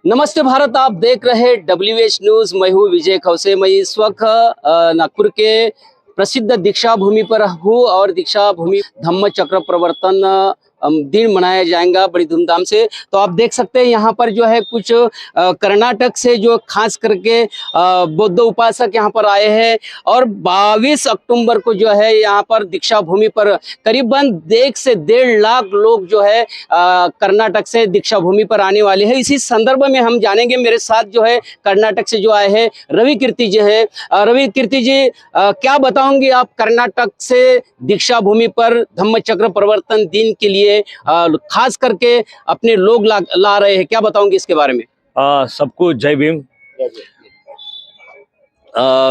नमस्ते भारत, आप देख रहे WH न्यूज। मैं हूँ विजय खौसे। मैं इस वक्त नागपुर के प्रसिद्ध दीक्षा भूमि पर हूँ और दीक्षा भूमि धम्म चक्र प्रवर्तन दिन मनाया जाएगा बड़ी धूमधाम से। तो आप देख सकते हैं यहाँ पर जो है कुछ कर्नाटक से जो खास करके बौद्ध उपासक यहाँ पर आए हैं और 22 अक्टूबर को जो है यहाँ पर दीक्षा भूमि पर करीबन 1 से 1.5 लाख लोग जो है कर्नाटक से दीक्षा भूमि पर आने वाले हैं। इसी संदर्भ में हम जानेंगे, मेरे साथ जो है कर्नाटक से जो आए हैं रवि कीर्ति जी है। रवि कीर्ति जी, क्या बताओगे आप कर्नाटक से दीक्षा भूमि पर धम्म चक्र प्रवर्तन दिन के लिए खास करके अपने लोग ला रहे हैं, क्या बताओगे इसके बारे में? सबको जय भीम।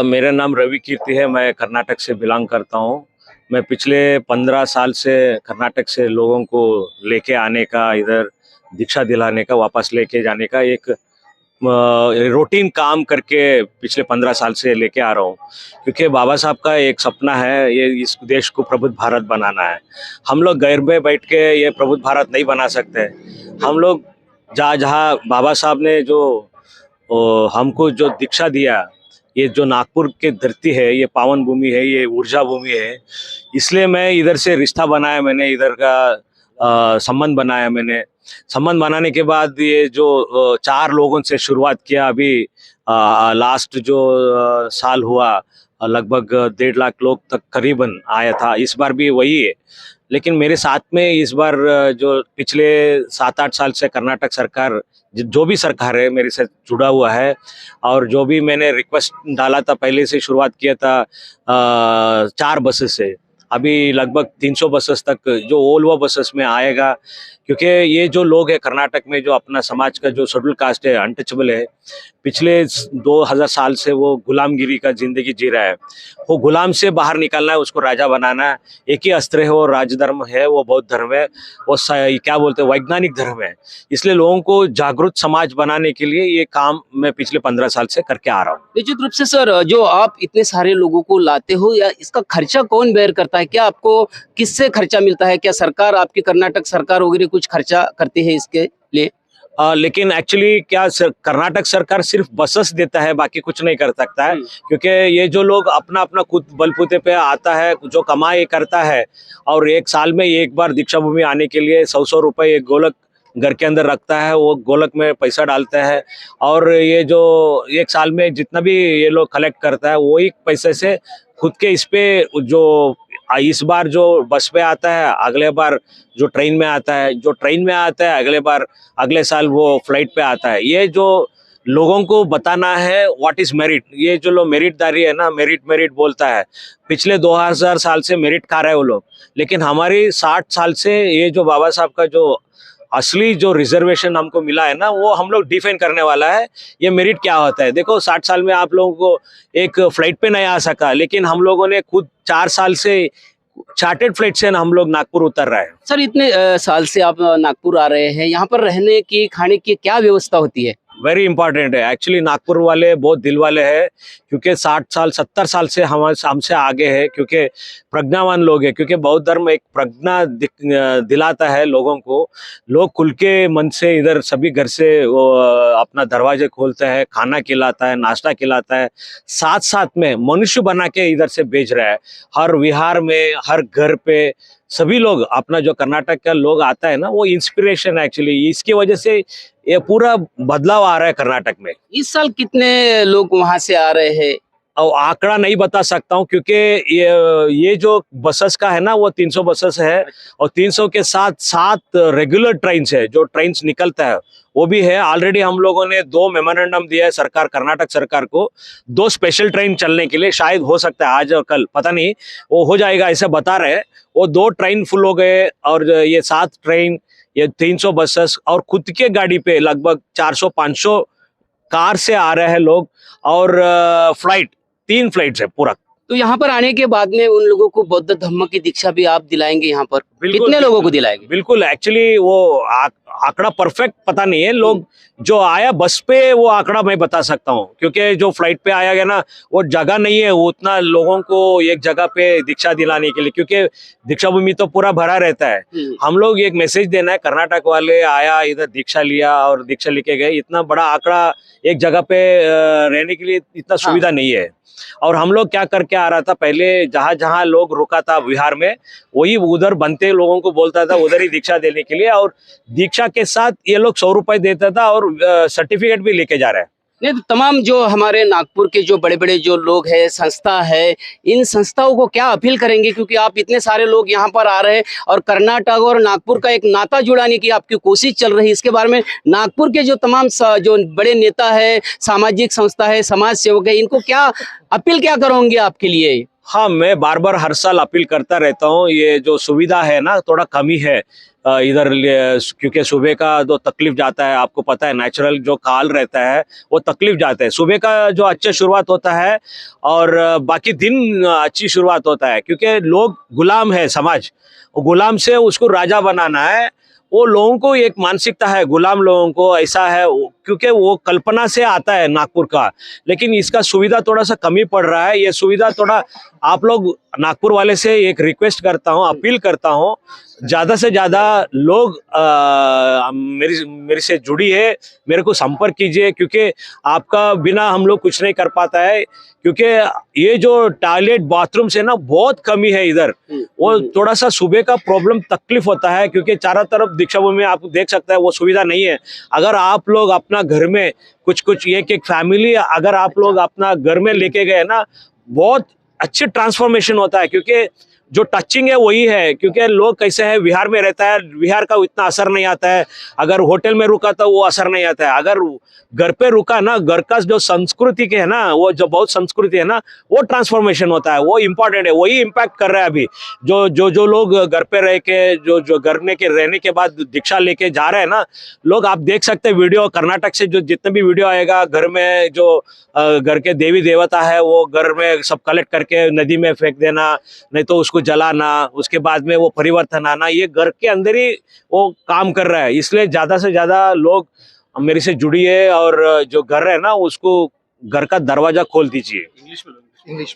मेरा नाम रवि कीर्ति है, मैं कर्नाटक से बिलोंग करता हूँ। मैं पिछले 15 साल से कर्नाटक से लोगों को लेके आने का, इधर दीक्षा दिलाने का, वापस लेके जाने का एक रूटीन काम करके पिछले 15 साल से लेके आ रहा हूँ। क्योंकि बाबा साहब का एक सपना है, ये इस देश को प्रबुद्ध भारत बनाना है। हम लोग घर में बैठ के ये प्रबुद्ध भारत नहीं बना सकते। हम लोग जहाँ बाबा साहब ने जो हमको जो दीक्षा दिया, ये जो नागपुर की धरती है, ये पावन भूमि है, ये ऊर्जा भूमि है। इसलिए मैं इधर से रिश्ता बनाया, मैंने इधर का संबंध बनाया। मैंने संबंध बनाने के बाद ये जो 4 लोगों से शुरुआत किया। अभी लास्ट जो साल हुआ लगभग 1.5 लाख लोग तक करीबन आया था। इस बार भी वही है। लेकिन मेरे साथ में इस बार जो पिछले 7-8 साल से कर्नाटक सरकार, जो भी सरकार है मेरे साथ जुड़ा हुआ है, और जो भी मैंने रिक्वेस्ट डाला था, पहले से शुरुआत किया था 4 बसेस से, अभी लगभग 300 बसेस तक जो ओल्वो बसेस में आएगा। क्योंकि ये जो लोग है कर्नाटक में, जो अपना समाज का जो शेड्यूल कास्ट है, अनटचेबल है, पिछले 2000 साल से वो गुलामगिरी का जिंदगी जी रहा है। वो गुलाम से बाहर निकालना है, उसको राजा बनाना है। एक ही अस्त्र है, वो राजधर्म है, वो बौद्ध धर्म है, वो क्या बोलते हैं, वैज्ञानिक धर्म है। इसलिए लोगों को जागरूक समाज बनाने के लिए ये काम मैं पिछले 15 साल से करके आ रहा हूँ। निश्चित रूप से सर, जो आप इतने सारे लोगों को लाते हो, या इसका खर्चा कौन बेयर करता है? क्या आपको किससे खर्चा मिलता है? क्या सरकार, आपकी कर्नाटक सरकार वगैरह कुछ खर्चा करती है इसके लिए? लेकिन एक्चुअली क्या कर्नाटक सरकार सिर्फ बसेस देता है, बाकी कुछ नहीं कर सकता है। क्योंकि ये जो लोग अपना अपना खुद बलबूते पे आता है, जो कमाई करता है, और एक साल में एक बार दीक्षा भूमि आने के लिए 100 रुपए एक गोलक घर के अंदर रखता है, वो गोलक में पैसा डालता है। और ये जो एक साल में जितना भी ये लोग कलेक्ट करता है, वही पैसे से खुद के इस पे जो इस बार जो बस पे आता है, अगले बार जो ट्रेन में आता है, जो ट्रेन में आता है अगले बार, अगले साल वो फ्लाइट पे आता है। ये जो लोगों को बताना है व्हाट इज मेरिट। ये जो लोग मेरिटदारी है ना, मेरिट मेरिट बोलता है, पिछले 2000 साल से मेरिट खा रहे हैं वो लोग। लेकिन हमारी 60 साल से ये जो बाबा साहब का जो असली जो रिजर्वेशन हमको मिला है ना, वो हम लोग डिफाइन करने वाला है। ये मेरिट क्या होता है? देखो, 60 साल में आप लोगों को एक फ्लाइट पे नहीं आ सका, लेकिन हम लोगों ने खुद 4 साल से चार्टेड फ्लाइट से हम लोग नागपुर उतर रहे हैं। सर, इतने साल से आप नागपुर आ रहे हैं, यहाँ पर रहने की, खाने की क्या व्यवस्था होती है? वेरी इंपॉर्टेंट है। एक्चुअली नागपुर वाले बहुत दिल वाले हैं, क्योंकि 60 साल 70 साल से हमसे आगे है। क्योंकि प्रज्ञावान लोग हैं। क्योंकि बौद्ध धर्म एक प्रज्ञा दिलाता है लोगों को। लोग खुल के मन से इधर सभी घर से वो अपना दरवाजे खोलते हैं, खाना खिलाता है, नाश्ता खिलाता है, साथ साथ में मनुष्य बना के इधर से भेज रहा है। हर विहार में, हर घर पे सभी लोग, अपना जो कर्नाटक का लोग आता है ना, वो इंस्पिरेशन है एक्चुअली। इसकी वजह से ये पूरा बदलाव आ रहा है कर्नाटक में। इस साल कितने लोग वहां से आ रहे हैं? और आंकड़ा नहीं बता सकता हूँ, क्योंकि ये जो बसेस का है ना, वो 300 बसेस है, और 300 के साथ 7 रेगुलर ट्रेन है, जो ट्रेन निकलता है वो भी है। ऑलरेडी हम लोगों ने 2 मेमोरेंडम दिया है सरकार, कर्नाटक सरकार को, 2 स्पेशल ट्रेन चलने के लिए। शायद हो सकता है आज और कल, पता नहीं, वो हो जाएगा ऐसे बता रहे हैं। वो 2 ट्रेन फुल हो गए, और ये 7 ट्रेन, ये 300 बसेस, और खुद के गाड़ी पे लगभग 400-500 कार से आ रहे हैं लोग। और फ्लाइट 3 फ्लाइट्स है पूरा। तो यहाँ पर आने के बाद में उन लोगों को बौद्ध धम्म की दीक्षा भी आप दिलाएंगे यहाँ पर? बिल्कुल, कितने लोगों को दिलाएंगे? बिल्कुल एक्चुअली वो आंकड़ा परफेक्ट पता नहीं है, लोग जो आया बस पे वो आंकड़ा मैं बता सकता हूँ, क्योंकि जो फ्लाइट पे आया गया ना वो जगह नहीं है उतना लोगों को एक जगह पे दीक्षा दिलाने के लिए, क्योंकि दीक्षा भूमि तो पूरा भरा रहता है। हम लोग एक मैसेज देना है, कर्नाटक वाले आया इधर दीक्षा लिया और दीक्षा लेके गए, इतना बड़ा आंकड़ा एक जगह पे रहने के लिए इतना सुविधा नहीं है। और हम लोग क्या करके आ रहा था, पहले जहां जहां लोग रुका था बिहार में वही उधर बनते लोगों को बोलता था उधर ही दीक्षा देने के लिए, और दीक्षा के साथ ये लोग 100 रुपए देता था और सर्टिफिकेट भी लेके जा रहा है। नहीं तो तमाम जो हमारे नागपुर के जो बड़े बड़े जो लोग हैं, संस्था है, इन संस्थाओं को क्या अपील करेंगे, क्योंकि आप इतने सारे लोग यहाँ पर आ रहे हैं और कर्नाटक और नागपुर का एक नाता जुड़ाने की आपकी कोशिश चल रही है, इसके बारे में नागपुर के जो तमाम जो बड़े नेता है, सामाजिक संस्था है, समाज सेवक है, इनको क्या अपील क्या करोगे आपके लिए? हाँ, मैं बार बार हर साल अपील करता रहता हूँ, ये जो सुविधा है ना थोड़ा कमी है इधर, क्योंकि सुबह का जो तकलीफ जाता है, आपको पता है नेचुरल जो काल रहता है वो तकलीफ जाता है, सुबह का जो अच्छा शुरुआत होता है और बाकी दिन अच्छी शुरुआत होता है, क्योंकि लोग गुलाम है, समाज गुलाम से उसको राजा बनाना है। वो लोगों को एक मानसिकता है, गुलाम लोगों को ऐसा है, क्योंकि वो कल्पना से आता है नागपुर का, लेकिन इसका सुविधा थोड़ा सा कमी पड़ रहा है। ये सुविधा थोड़ा आप लोग नागपुर वाले से एक रिक्वेस्ट करता हूँ, अपील करता हूँ, ज्यादा से ज्यादा लोग मेरे से जुड़ी है, मेरे को संपर्क कीजिए, क्योंकि आपका बिना हम लोग कुछ नहीं कर पाता है, क्योंकि ये जो टॉयलेट बाथरूम से ना बहुत कमी है इधर, वो थोड़ा सा सुबह का प्रॉब्लम तकलीफ होता है, क्योंकि चारों तरफ दीक्षा भूमि में आप देख सकते हैं वो सुविधा नहीं है। अगर आप लोग अपना घर में कुछ एक फैमिली अगर आप लोग अपना घर में लेके गए ना, बहुत अच्छे ट्रांसफॉर्मेशन होता है, क्योंकि जो टचिंग है वही है, क्योंकि लोग कैसे हैं, बिहार में रहता है, बिहार का इतना असर नहीं आता है, अगर होटल में रुका तो वो असर नहीं आता है, अगर घर पे रुका ना, घर का जो संस्कृति के है ना, वो जो बहुत संस्कृति है ना, वो ट्रांसफॉर्मेशन होता है, वो इम्पोर्टेंट है, वही इम्पैक्ट कर रहा है अभी। जो लोग घर पे रह के जो घर में के रहने के बाद दीक्षा लेके जा रहे हैं ना लोग, आप देख सकते हैं वीडियो, कर्नाटक से जो जितने भी वीडियो आएगा, घर में जो घर के देवी देवता है वो घर में सब कलेक्ट करके नदी में फेंक देना, नहीं तो उसको जलाना, उसके बाद में वो परिवर्तन आना, ये घर के अंदर ही वो काम कर रहा है। इसलिए ज्यादा से ज्यादा लोग मेरे से जुड़िए और जो घर है ना उसको घर का दरवाजा खोल दीजिए। इंग्लिश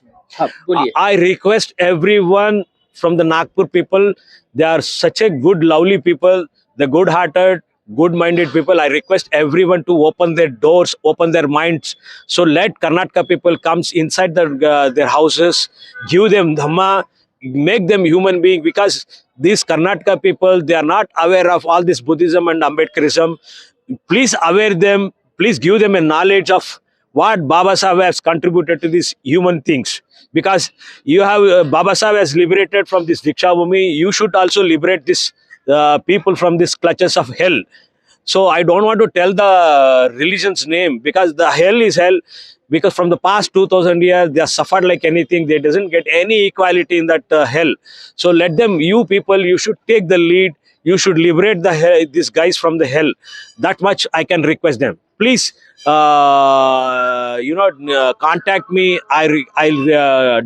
में हाँ, बोलिए। I request everyone from the Nagpur people, they are such a good, lovely people, the good-hearted, good-minded people. I request everyone to open their doors, open their minds. So let Karnataka people comes inside their houses, give them dhamma, make them human being, because these Karnataka people, they are not aware of all this Buddhism and Ambedkarism. Please aware them, please give them a knowledge of what Baba Sahib has contributed to these human things. Because you have Baba Sahib has liberated from this Diksha Bhumi, you should also liberate this people from these clutches of hell. So I don't want to tell the religion's name, because the hell is hell, because from the past 2000 years they have suffered like anything, they doesn't get any equality in that hell. So let them, you people, you should take the lead, you should liberate these guys from the hell. That much I can request them. Please contact me. I'll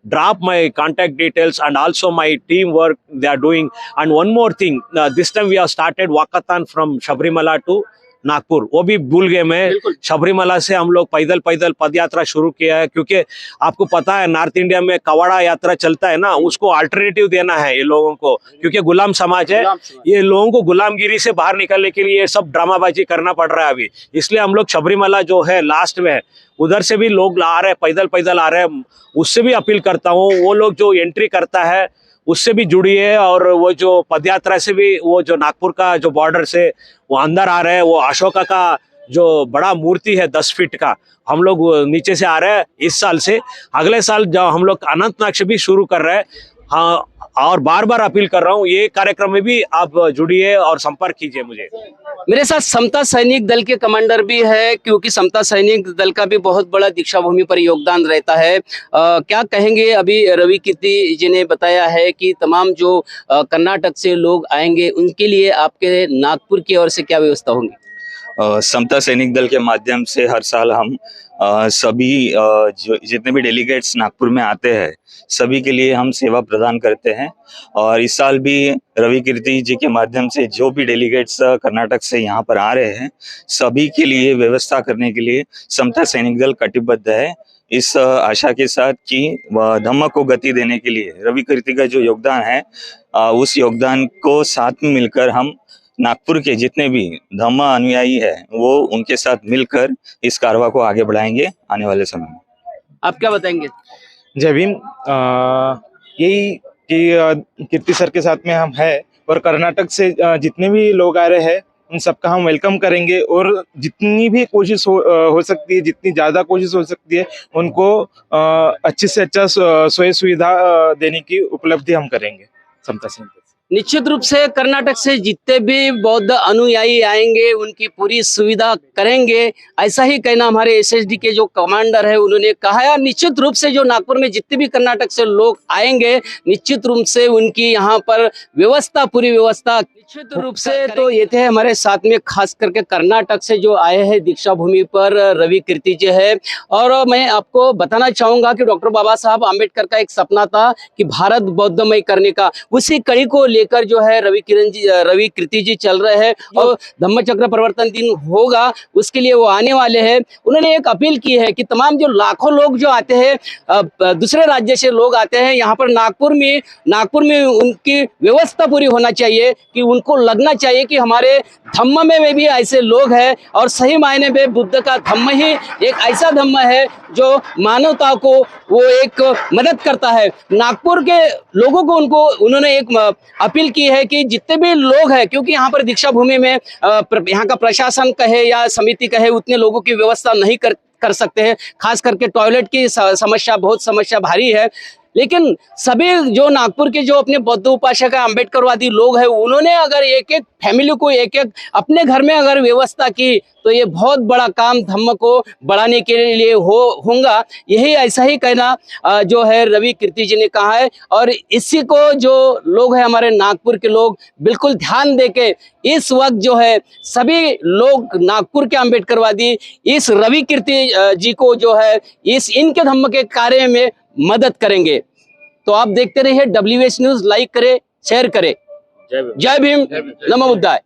drop my contact details and also my teamwork they are doing. And one more thing, this time we have started walkathon from Sabrimala to Nagpur, वो भी भूल गए मैं। शबरीमला से हम लोग पैदल पद यात्रा शुरू किया है, क्योंकि आपको पता है नॉर्थ इंडिया में कवाड़ा यात्रा चलता है ना, उसको अल्टरनेटिव देना है ये लोगों को, क्योंकि गुलाम समाज है, ये लोगों को गुलामगिरी से बाहर निकलने के लिए सब ड्रामाबाजी करना पड़ रहा है अभी। इसलिए हम लोग शबरीमला जो है लास्ट में, उधर से भी लोग आ रहे हैं, पैदल आ रहे हैं, उससे भी अपील करता हूँ, वो लोग जो एंट्री करता है उससे भी जुड़ी है, और वो जो पदयात्रा से भी, वो जो नागपुर का जो बॉर्डर से वो अंदर आ रहे हैं, वो अशोका का जो बड़ा मूर्ति है 10 फीट का, हम लोग नीचे से आ रहे हैं इस साल से। अगले साल जब हम लोग अनंतनाग से भी शुरू कर रहे हैं। हाँ, और बार बार अपील कर रहा हूँ, ये कार्यक्रम में भी आप जुड़िए और संपर्क कीजिए मुझे। मेरे साथ समता सैनिक दल के कमांडर भी है, क्योंकि समता सैनिक दल का भी बहुत बड़ा दीक्षा भूमि पर योगदान रहता है। क्या कहेंगे? अभी रवि कीर्ति जी ने बताया है कि तमाम जो कर्नाटक से लोग आएंगे उनके लिए आपके नागपुर की ओर से क्या व्यवस्था होगी? समता सैनिक दल के माध्यम से हर साल हम सभी जो जितने भी डेलीगेट्स नागपुर में आते हैं सभी के लिए हम सेवा प्रदान करते हैं। और इस साल भी रवि कीर्ति जी के माध्यम से जो भी डेलीगेट्स कर्नाटक से यहाँ पर आ रहे हैं सभी के लिए व्यवस्था करने के लिए समता सैनिक दल कटिबद्ध है, इस आशा के साथ कि धम्म को गति देने के लिए रवि कीर्ति का जो योगदान है उस योगदान को साथ में मिलकर हम नागपुर के जितने भी धम्म अनुयायी है वो उनके साथ मिलकर इस कारवा को आगे बढ़ाएंगे आने वाले समय में। आप क्या बताएंगे? जय भीम। यही कि कीर्ति सर के साथ में हम हैं और कर्नाटक से जितने भी लोग आ रहे हैं उन सबका हम वेलकम करेंगे और जितनी भी कोशिश हो सकती है, जितनी ज़्यादा कोशिश हो सकती है उनको अच्छे से अच्छा सोई सुविधा देने की उपलब्धि हम करेंगे समता सैनिक दल से। निश्चित रूप से कर्नाटक से जितने भी बौद्ध अनुयायी आएंगे उनकी पूरी सुविधा करेंगे, ऐसा ही कहना हमारे एसएसडी के जो कमांडर है उन्होंने कहा है। निश्चित रूप से जो नागपुर में जितने भी कर्नाटक से लोग आएंगे निश्चित रूप से उनकी यहाँ पर व्यवस्था, पूरी व्यवस्था निश्चित रूप से। तो ये थे हमारे साथ में खास करके कर्नाटक से जो आए हैं दीक्षा भूमि पर रवि कीर्ति जी है। और मैं आपको बताना चाहूंगा कि डॉक्टर बाबा साहब आम्बेडकर का एक सपना था कि भारत बौद्धमय करने का, उसी कड़ी को लेकर जो है रवि कीर्ति जी चल रहे हैं। और धम्म चक्र प्रवर्तन दिन होगा उसके लिए वो आने वाले हैं। उन्होंने एक अपील की है कि तमाम जो लाखों लोग जो आते हैं दूसरे राज्य से लोग आते हैं यहाँ पर नागपुर में उनकी व्यवस्था पूरी होना चाहिए कि उनको लगना चाहिए कि हमारे धम्म में भी ऐसे लोग हैं और सही मायने में बुद्ध का धम्म ही एक ऐसा धम्म है जो मानवता को वो एक मदद करता है। नागपुर के लोगों को उन्होंने एक अपील की है कि जितने भी लोग हैं, क्योंकि यहाँ पर दीक्षा भूमि में यहाँ का प्रशासन कहे या समिति कहे उतने लोगों की व्यवस्था नहीं कर सकते हैं। खास करके टॉयलेट की समस्या भारी है। लेकिन सभी जो नागपुर के जो अपने बौद्ध उपासक अम्बेडकरवादी लोग हैं उन्होंने अगर एक एक फैमिली को एक एक अपने घर में अगर व्यवस्था की तो ये बहुत बड़ा काम धम्म को बढ़ाने के लिए होगा। यही ऐसा ही कहना जो है रवि कीर्ति जी ने कहा है। और इसी को जो लोग हैं हमारे नागपुर के लोग बिल्कुल ध्यान देके इस वक्त जो है सभी लोग नागपुर के अम्बेडकरवादी इस रवि कीर्ति जी को जो है इनके धम्म के कार्य में मदद करेंगे। तो आप देखते रहिए WH न्यूज़, लाइक करें, शेयर करें। जय भीम, नमो बुद्धाय।